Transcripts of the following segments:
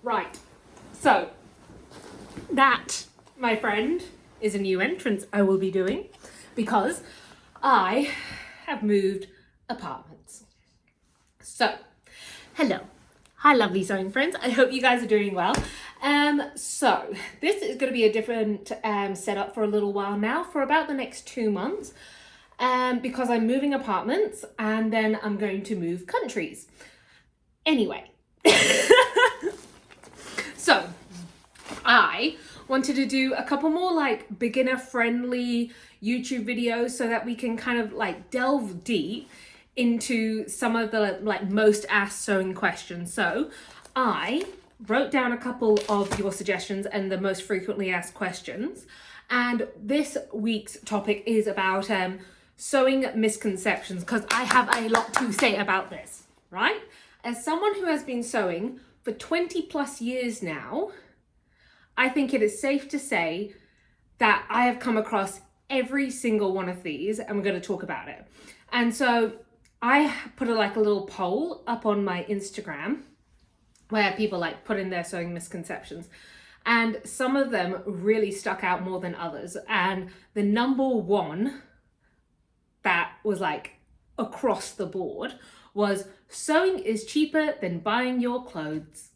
Right, so that, my friend, is a new entrance I will be doing because I have moved apartments. So, hello. Hi, lovely sewing friends. I hope you guys are doing well. So this is going to be a different setup for a little while now, for about the next 2 months, because I'm moving apartments and then I'm going to move countries. Anyway, so I wanted to do a couple more like beginner friendly YouTube videos so that we can kind of like delve deep into some of the like most asked sewing questions. So I wrote down a couple of your suggestions and the most frequently asked questions. And this week's topic is about sewing misconceptions, because I have a lot to say about this, right? As someone who has been sewing for 20 plus years now, I think it is safe to say that I have come across every single one of these, and we're going to talk about it. And so I put a little poll up on my Instagram where people like put in their sewing misconceptions, and some of them really stuck out more than others. And the number one that was like across the board was sewing is cheaper than buying your clothes.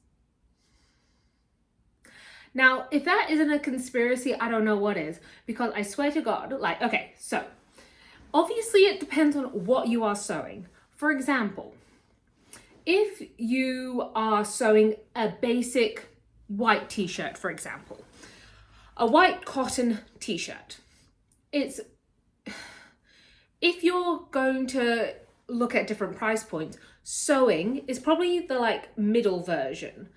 Now, if that isn't a conspiracy, I don't know what is, because I swear to God, like, okay, so obviously it depends on what you are sewing. For example, if you are sewing a basic white t-shirt, for example, a white cotton t-shirt, if you're going to look at different price points, sewing is probably the like middle version,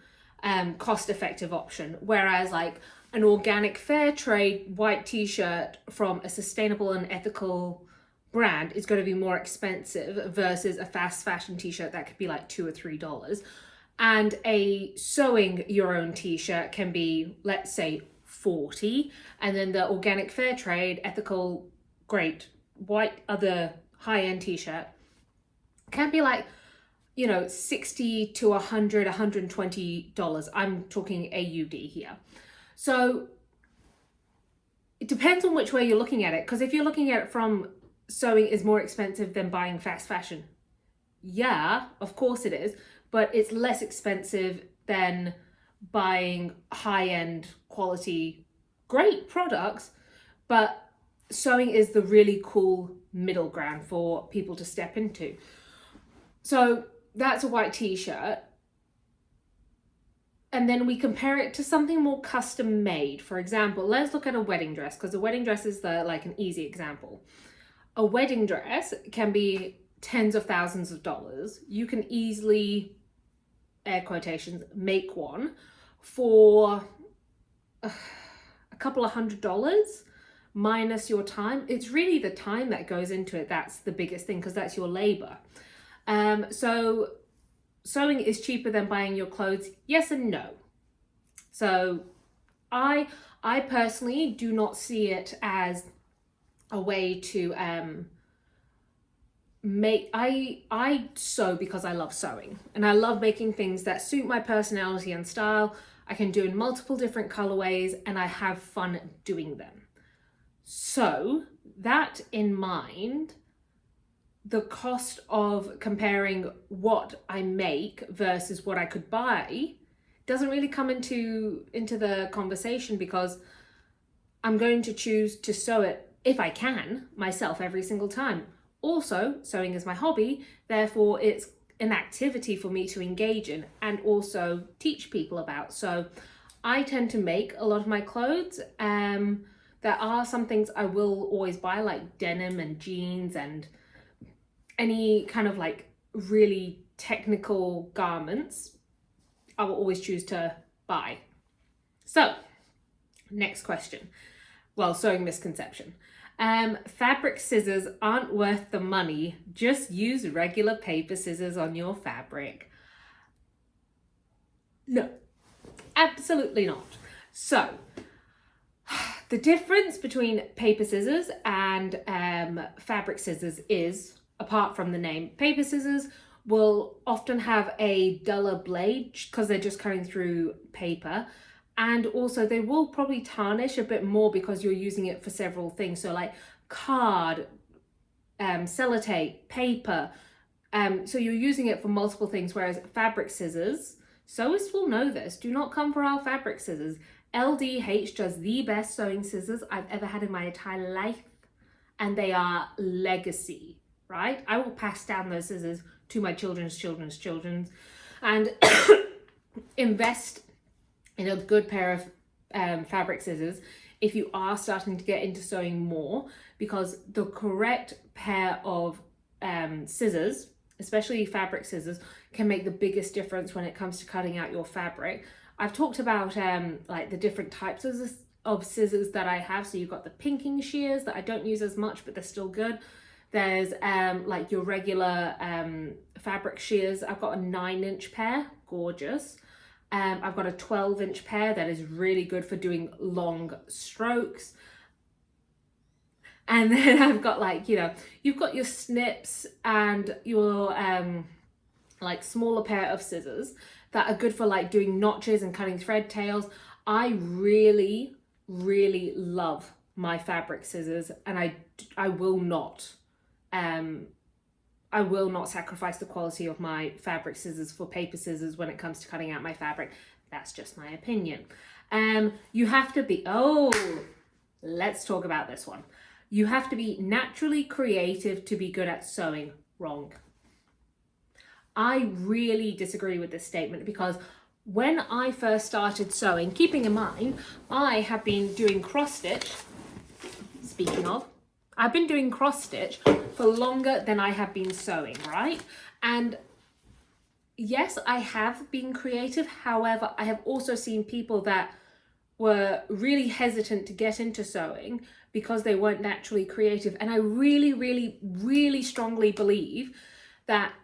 cost-effective option, whereas like an organic fair trade white t-shirt from a sustainable and ethical brand is going to be more expensive versus a fast fashion t-shirt that could be like $2 or $3. And a sewing your own t-shirt can be, let's say, $40, and then the organic fair trade ethical great white other high-end t-shirt can be like, you know, $60 to $100, $120. I'm talking AUD here. So it depends on which way you're looking at it, because if you're looking at it from sewing is more expensive than buying fast fashion, yeah, of course it is, but it's less expensive than buying high-end quality great products. But sewing is the really cool middle ground for people to step into. So that's a white t-shirt. And then we compare it to something more custom made. For example, let's look at a wedding dress, because a wedding dress is like an easy example. A wedding dress can be tens of thousands of dollars. You can easily, air quotations, make one for a couple of $100 minus your time. It's really the time that goes into it that's the biggest thing, because that's your labor. So sewing is cheaper than buying your clothes, yes and no. So I personally do not see it as a way to I sew because I love sewing, and I love making things that suit my personality and style. I can do in multiple different colorways, and I have fun doing them. So that in mind, the cost of comparing what I make versus what I could buy doesn't really come into the conversation, because I'm going to choose to sew it if I can myself every single time. Also, sewing is my hobby, therefore it's an activity for me to engage in and also teach people about. So I tend to make a lot of my clothes. There are some things I will always buy, like denim and jeans and any kind of like really technical garments. I will always choose to buy. So, next question. Well, sewing misconception. Fabric scissors aren't worth the money. Just use regular paper scissors on your fabric. No, absolutely not. So, the difference between paper scissors and fabric scissors is, apart from the name, paper scissors will often have a duller blade because they're just cutting through paper. And also they will probably tarnish a bit more because you're using it for several things. So like card, sellotape, paper. So you're using it for multiple things, whereas fabric scissors, sewists will know this, do not come for our fabric scissors. LDH does the best sewing scissors I've ever had in my entire life, and they are legacy, right? I will pass down those scissors to my children's and invest in a good pair of fabric scissors if you are starting to get into sewing more, because the correct pair of scissors, especially fabric scissors, can make the biggest difference when it comes to cutting out your fabric. I've talked about like the different types of scissors that I have. So you've got the pinking shears that I don't use as much, but they're still good. There's like your regular fabric shears. I've got a 9-inch pair, gorgeous. I've got a 12-inch pair that is really good for doing long strokes. And then I've got like, you know, you've got your snips and your like smaller pair of scissors that are good for like doing notches and cutting thread tails. I really, really love my fabric scissors, and I will not sacrifice the quality of my fabric scissors for paper scissors when it comes to cutting out my fabric. That's just my opinion. You have to be, let's talk about this one. You have to be naturally creative to be good at sewing. Wrong. I really disagree with this statement, because when I first started sewing, keeping in mind, I have been doing cross stitch. Speaking of, I've been doing cross stitch for longer than I have been sewing, right? And yes, I have been creative. However, I have also seen people that were really hesitant to get into sewing because they weren't naturally creative. And I really, really, really strongly believe that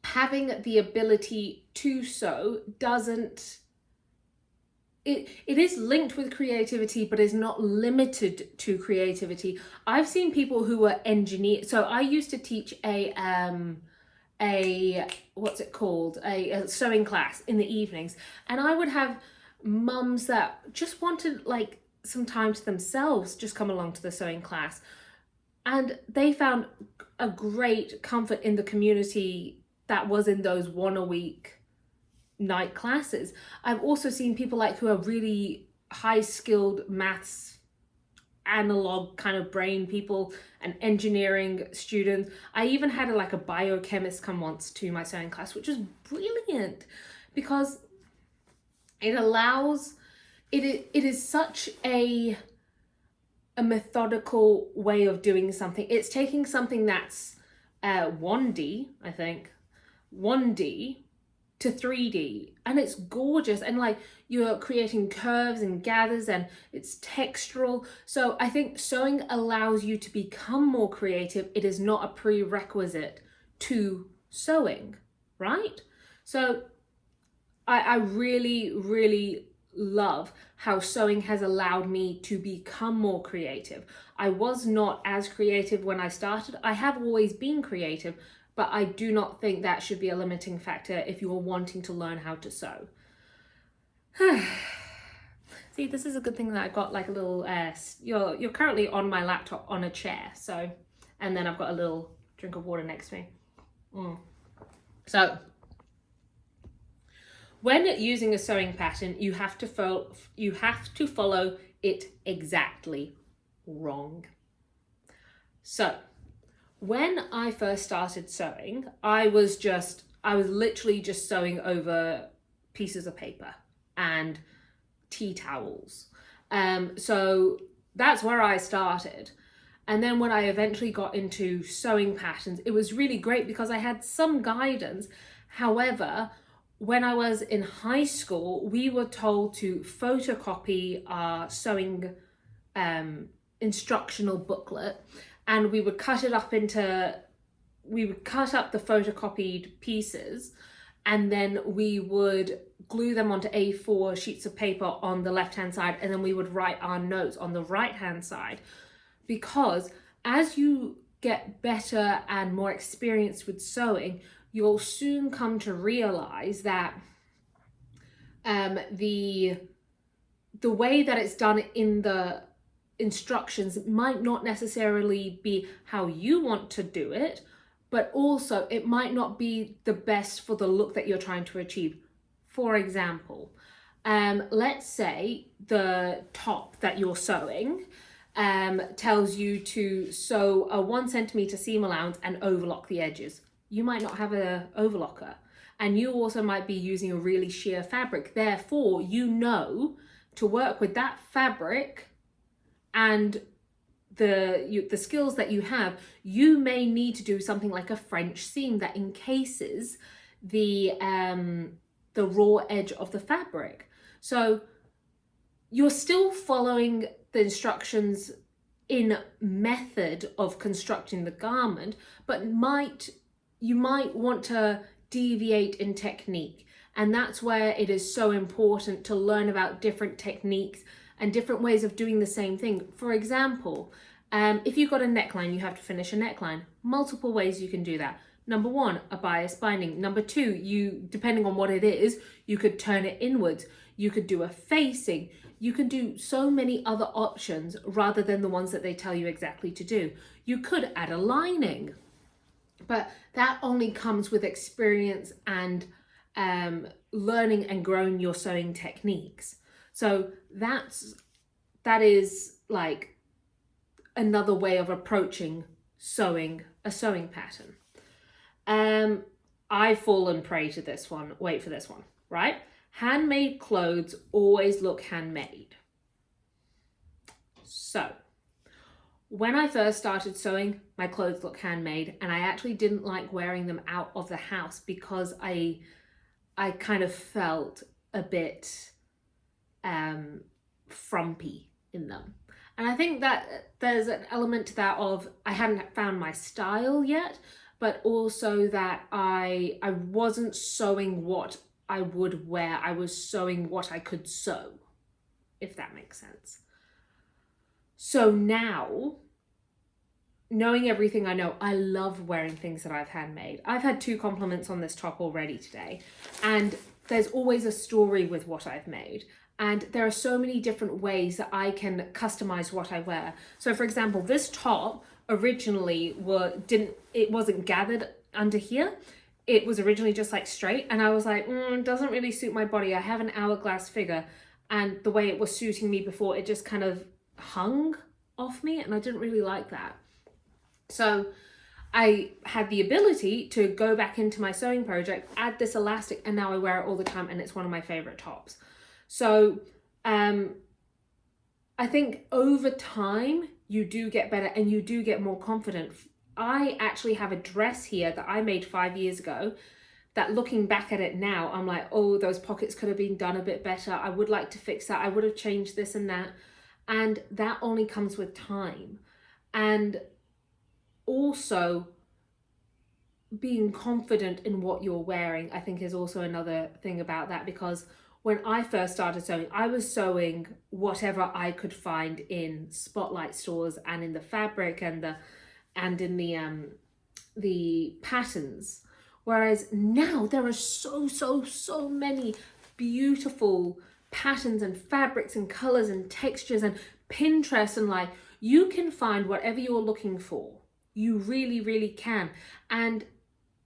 having the ability to sew doesn't, it is linked with creativity, but is not limited to creativity. I've seen people who were engineers. So I used to teach a what's it called? A sewing class in the evenings. And I would have mums that just wanted like some time to themselves, just come along to the sewing class. And they found a great comfort in the community that was in those 1 a week night classes. I've also seen people like who are really high skilled maths, analog kind of brain people, and engineering students. I even had like a biochemist come once to my sewing class, which was brilliant because it allows, it is such a methodical way of doing something. It's taking something that's 1D, I think, 1D to 3D, and it's gorgeous, and like you're creating curves and gathers, and it's textural. So I think sewing allows you to become more creative. It is not a prerequisite to sewing, right? So I really, really love how sewing has allowed me to become more creative. I was not as creative when I started. I have always been creative, but I do not think that should be a limiting factor if you're wanting to learn how to sew. See, this is a good thing that I got like a little, you're currently on my laptop on a chair, so, and then I've got a little drink of water next to me. So, when using a sewing pattern, you have to follow it exactly. Wrong. So, when I first started sewing, I was literally just sewing over pieces of paper and tea towels. So that's where I started. And then when I eventually got into sewing patterns, it was really great because I had some guidance. However, when I was in high school, we were told to photocopy our sewing instructional booklet, and we would cut up the photocopied pieces, and then we would glue them onto A4 sheets of paper on the left-hand side, and then we would write our notes on the right-hand side. Because as you get better and more experienced with sewing, you'll soon come to realize that the way that it's done in the instructions might not necessarily be how you want to do it, but also it might not be the best for the look that you're trying to achieve. For example, let's say the top that you're sewing tells you to sew a 1 centimeter seam allowance and overlock the edges. You might not have an overlocker, and you also might be using a really sheer fabric. Therefore, you know to work with that fabric and the skills that you have, you may need to do something like a French seam that encases the raw edge of the fabric. So you're still following the instructions in method of constructing the garment, but you might want to deviate in technique. And that's where it is so important to learn about different techniques and different ways of doing the same thing. For example, if you've got a neckline, you have to finish a neckline. Multiple ways you can do that. Number one, a bias binding. Number two, you, depending on what it is, you could turn it inwards. You could do a facing. You can do so many other options rather than the ones that they tell you exactly to do. You could add a lining, but that only comes with experience and learning and growing your sewing techniques. So that is like another way of approaching sewing a sewing pattern. I've fallen prey to this one. Wait for this one, right? Handmade clothes always look handmade. So when I first started sewing, my clothes looked handmade, and I actually didn't like wearing them out of the house because I kind of felt a bit frumpy in them. And I think that there's an element to that of I hadn't found my style yet, but also that I wasn't sewing what I would wear. I was sewing what I could sew, if that makes sense. So now, knowing everything I know, I love wearing things that I've handmade. I've had 2 compliments on this top already today, and there's always a story with what I've made. And there are so many different ways that I can customize what I wear. So for example, this top originally wasn't gathered under here. It was originally just like straight, and I was like, it doesn't really suit my body. I have an hourglass figure, and the way it was suiting me before, it just kind of hung off me, and I didn't really like that. So I had the ability to go back into my sewing project, add this elastic, and now I wear it all the time, and it's one of my favorite tops. So I think over time you do get better and you do get more confident. I actually have a dress here that I made 5 years ago that, looking back at it now, I'm like, oh, those pockets could have been done a bit better. I would like to fix that. I would have changed this and that. And that only comes with time. And also being confident in what you're wearing, I think, is also another thing about that, because when I first started sewing, I was sewing whatever I could find in Spotlight stores and in the fabric and in the patterns. Whereas now there are so many beautiful patterns and fabrics and colors and textures, and Pinterest, and like, you can find whatever you're looking for. You really, really can. And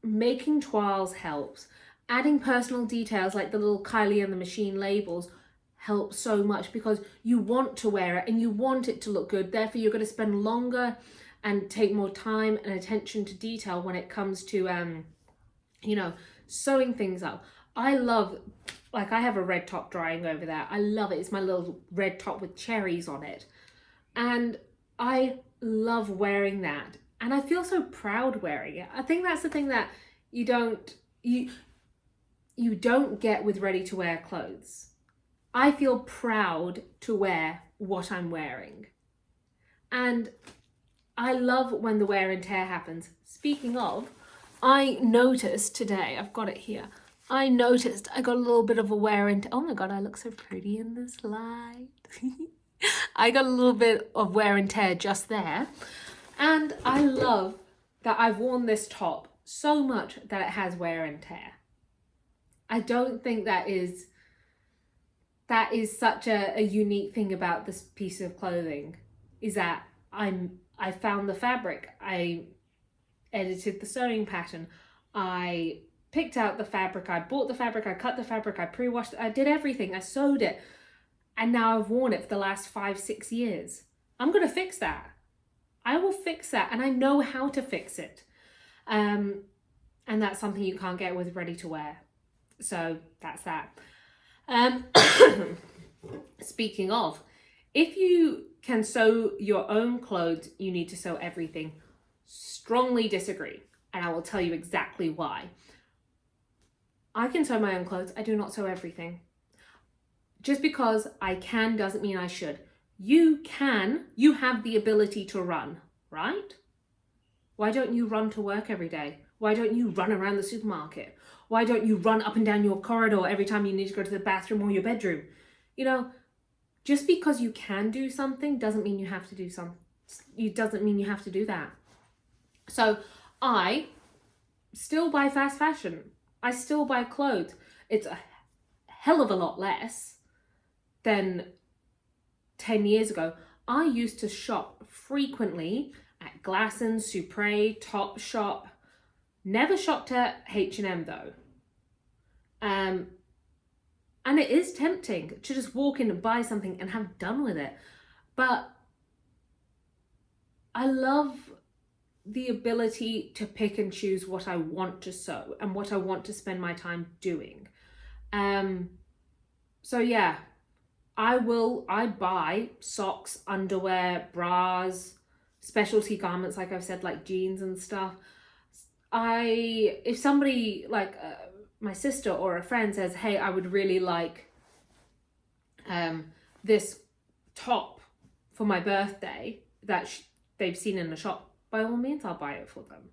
making toiles helps. Adding personal details like the little Kylie and the Machine labels helps so much, because you want to wear it and you want it to look good. Therefore, you're going to spend longer and take more time and attention to detail when it comes to, sewing things up. I love, like, I have a red top drying over there. I love it. It's my little red top with cherries on it. And I love wearing that. And I feel so proud wearing it. I think that's the thing that you don't get with ready-to-wear clothes. I feel proud to wear what I'm wearing. And I love when the wear and tear happens. Speaking of, I noticed today, I've got it here, I noticed I got a little bit of a wear and tear. Oh my God, I look so pretty in this light. I got a little bit of wear and tear just there. And I love that I've worn this top so much that it has wear and tear. I don't think that is such a unique thing about this piece of clothing, is that I found the fabric, I edited the sewing pattern, I picked out the fabric, I bought the fabric, I cut the fabric, I pre-washed it, I did everything, I sewed it, and now I've worn it for the last 5-6 years. I'm gonna fix that. I will fix that, and I know how to fix it. And that's something you can't get with ready to wear. So that's that. Speaking of, if you can sew your own clothes, you need to sew everything. Strongly disagree, and I will tell you exactly why. I can sew my own clothes. I do not sew everything. Just because I can doesn't mean I should. You can. You have the ability to run, right? Why don't you run to work every day? Why don't you run around the supermarket? Why don't you run up and down your corridor every time you need to go to the bathroom or your bedroom? You know, just because you can do something doesn't mean you have to do something. It doesn't mean you have to do that. So I still buy fast fashion. I still buy clothes. It's a hell of a lot less than 10 years ago. I used to shop frequently at Glassons, Supre, Topshop. Never shopped at H&M though. And it is tempting to just walk in and buy something and have done with it. But I love the ability to pick and choose what I want to sew and what I want to spend my time doing. So yeah, I buy socks, underwear, bras, specialty garments, like I've said, like jeans and stuff. If somebody like my sister or a friend says, hey, I would really like this top for my birthday that they've seen in the shop, by all means, I'll buy it for them.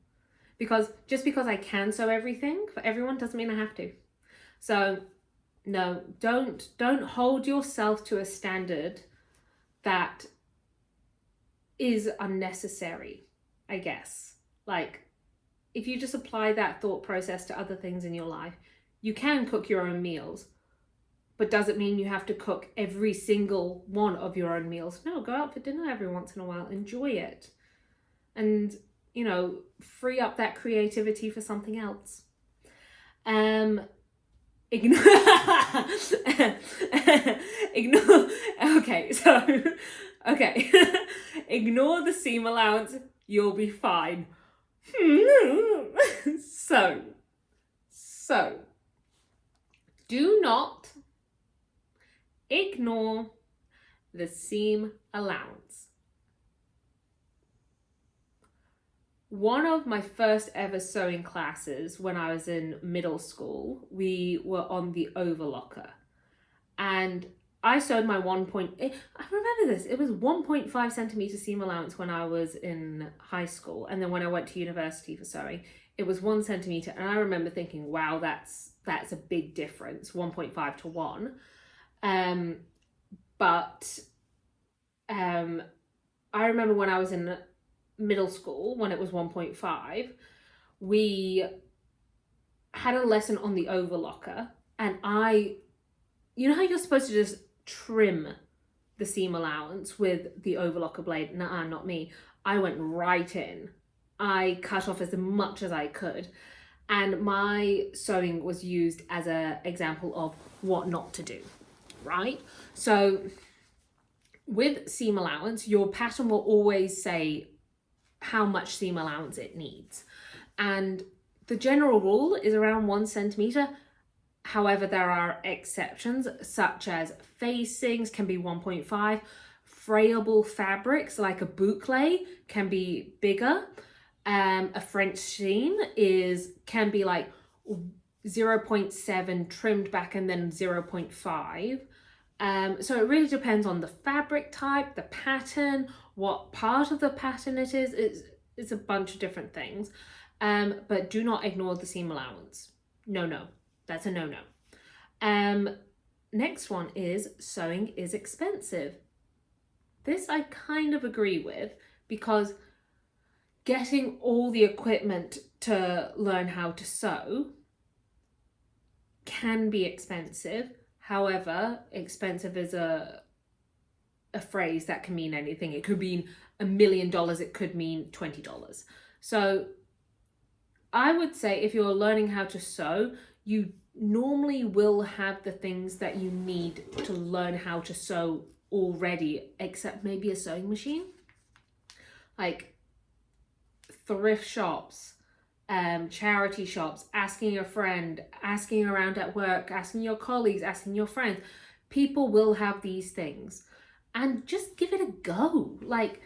Because just because I can sew everything for everyone doesn't mean I have to. So no, don't hold yourself to a standard that is unnecessary, I guess. Like, if you just apply that thought process to other things in your life, you can cook your own meals, but does it mean you have to cook every single one of your own meals? No, go out for dinner every once in a while, enjoy it. And, you know, free up that creativity for something else. Ignore, ignore the seam allowance, you'll be fine. So, do not ignore the seam allowance. One of my first ever sewing classes when I was in middle school, we were on the overlocker, and I sewed my I remember this, it was 1.5 centimeter seam allowance when I was in high school, and then when I went to university for sewing, it was 1 centimeter, and I remember thinking, wow, that's a big difference, 1.5 to 1. But I remember when I was in middle school, when it was 1.5, we had a lesson on the overlocker, and you know how you're supposed to just trim the seam allowance with the overlocker blade? Nuh-uh, not me. I went right in. I cut off as much as I could, and my sewing was used as an example of what not to do, right? So with seam allowance, your pattern will always say how much seam allowance it needs, and the general rule is around 1 centimeter. However, there are exceptions, such as facings can be 1.5, frayable fabrics like a boucle can be bigger. A French seam can be like 0.7 trimmed back and then 0.5. So it really depends on the fabric type, the pattern, what part of the pattern it is. It's a bunch of different things. But do not ignore the seam allowance. No, that's a no. Next one is sewing is expensive. This I kind of agree with, because getting all the equipment to learn how to sew can be expensive. However, expensive is a phrase that can mean anything. It could mean $1 million, it could mean $20. So I would say if you're learning how to sew, you normally will have the things that you need to learn how to sew already, except maybe a sewing machine. Like thrift shops, charity shops, asking a friend, asking around at work, asking your colleagues, asking your friends. People will have these things, and just give it a go. Like,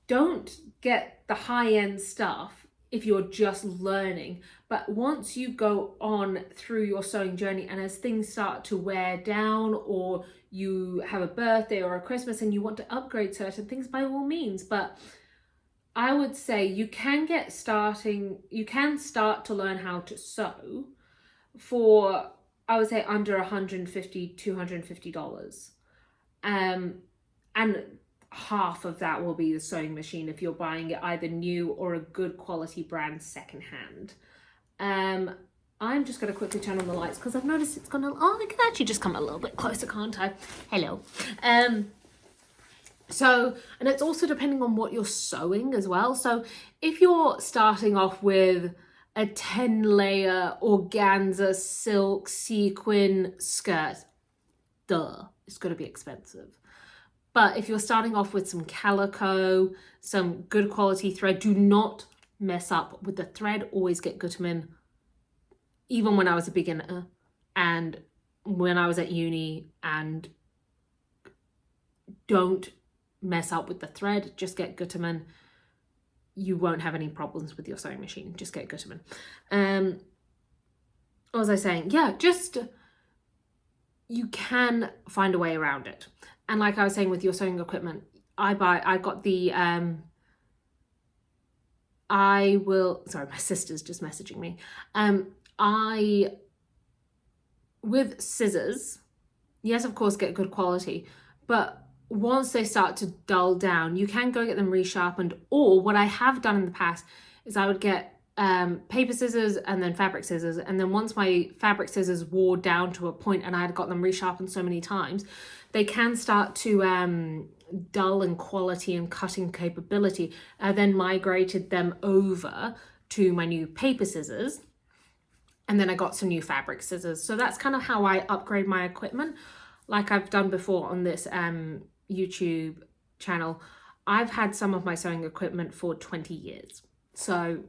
don't get the high-end stuff if you're just learning, but once you go on through your sewing journey and as things start to wear down, or you have a birthday or a Christmas and you want to upgrade certain things, by all means. But I would say you can start to learn how to sew for, I would say, under $150, $250. And half of that will be the sewing machine if you're buying it either new or a good quality brand secondhand. I'm just going to quickly turn on the lights because I've noticed it's gonna, I can actually just come a little bit closer, can't I? Hello. So, and it's also depending on what you're sewing as well. So if you're starting off with a 10-layer organza silk sequin skirt, it's going to be expensive. But if you're starting off with some calico, some good quality thread, do not mess up with the thread. Always get Gutermann. Even when I was a beginner and when I was at uni, and don't mess up with the thread, just get Gutermann. You won't have any problems with your sewing machine. Just get Gutermann. What was I saying? Yeah, just, you can find a way around it. And like I was saying with your sewing equipment, I got the, sorry, my sister's just messaging me. With scissors, yes, of course, get good quality, but once they start to dull down, you can go get them resharpened. Or what I have done in the past is I would get paper scissors and then fabric scissors. And then once my fabric scissors wore down to a point and I had got them resharpened so many times, they can start to dull in quality and cutting capability. I then migrated them over to my new paper scissors. And then I got some new fabric scissors. So that's kind of how I upgrade my equipment. Like I've done before on this YouTube channel, I've had some of my sewing equipment for 20 years. So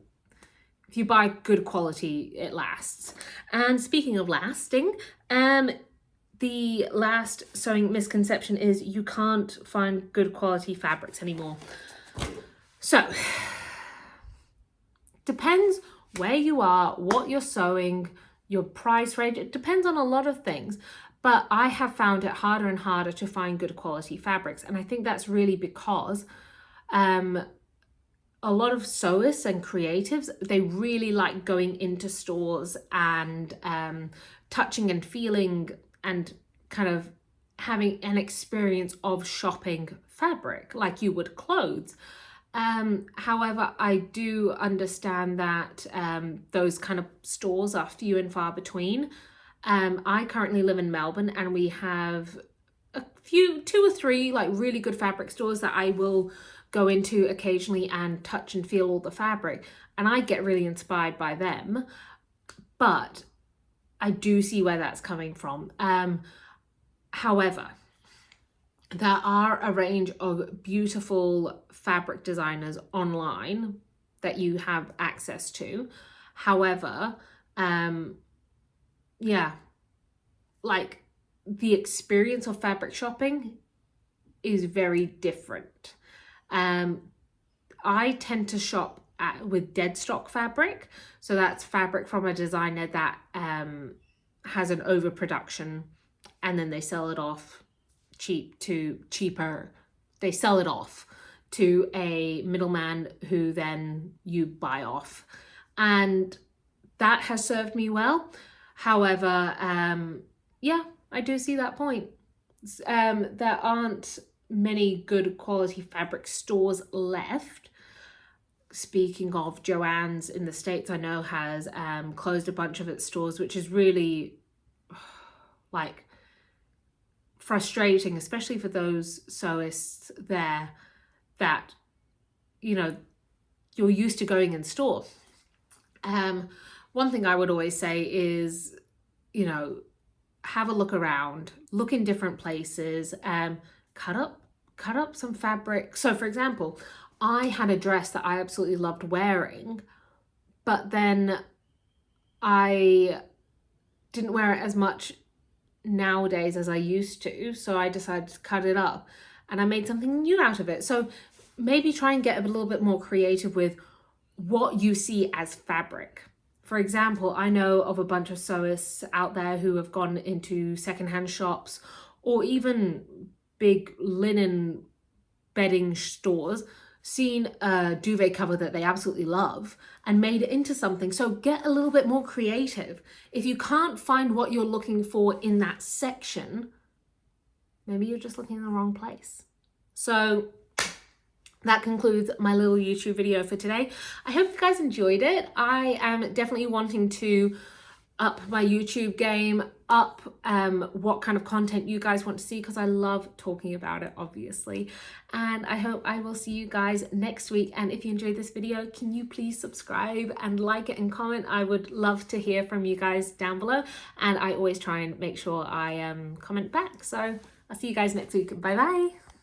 if you buy good quality, it lasts. And speaking of lasting, the last sewing misconception is you can't find good quality fabrics anymore. So, depends where you are, what you're sewing, your price range. It depends on a lot of things. But I have found it harder and harder to find good quality fabrics. And I think that's really because a lot of sewists and creatives, they really like going into stores and touching and feeling and kind of having an experience of shopping fabric like you would clothes. However, I do understand that those kind of stores are few and far between. I currently live in Melbourne and we have two or three like really good fabric stores that I will go into occasionally and touch and feel all the fabric, and I get really inspired by them. But I do see where that's coming from. However, there are a range of beautiful fabric designers online that you have access to. However, yeah, like the experience of fabric shopping is very different. I tend to shop with dead stock fabric. So that's fabric from a designer that has an overproduction and then they sell it off cheaper. They sell it off to a middleman who then you buy off. And that has served me well. However, yeah, I do see that point. There aren't many good quality fabric stores left. speaking of, Joann's in the States, I know, has closed a bunch of its stores, which is really like frustrating, especially for those sewists there that, you know, you're used to going in store. One thing I would always say is, you know, have a look around, look in different places, cut up some fabric. So for example, I had a dress that I absolutely loved wearing, but then I didn't wear it as much nowadays as I used to, so I decided to cut it up and I made something new out of it. So maybe try and get a little bit more creative with what you see as fabric. For example, I know of a bunch of sewists out there who have gone into secondhand shops or even big linen bedding stores, seen a duvet cover that they absolutely love and made it into something. So get a little bit more creative. If you can't find what you're looking for in that section, maybe you're just looking in the wrong place. So that concludes my little YouTube video for today. I hope you guys enjoyed it. I am definitely wanting to up my YouTube game, up what kind of content you guys want to see, because I love talking about it, obviously. And I hope I will see you guys next week. And if you enjoyed this video, can you please subscribe and like it and comment? I would love to hear from you guys down below. And I always try and make sure I comment back. So I'll see you guys next week. Bye bye.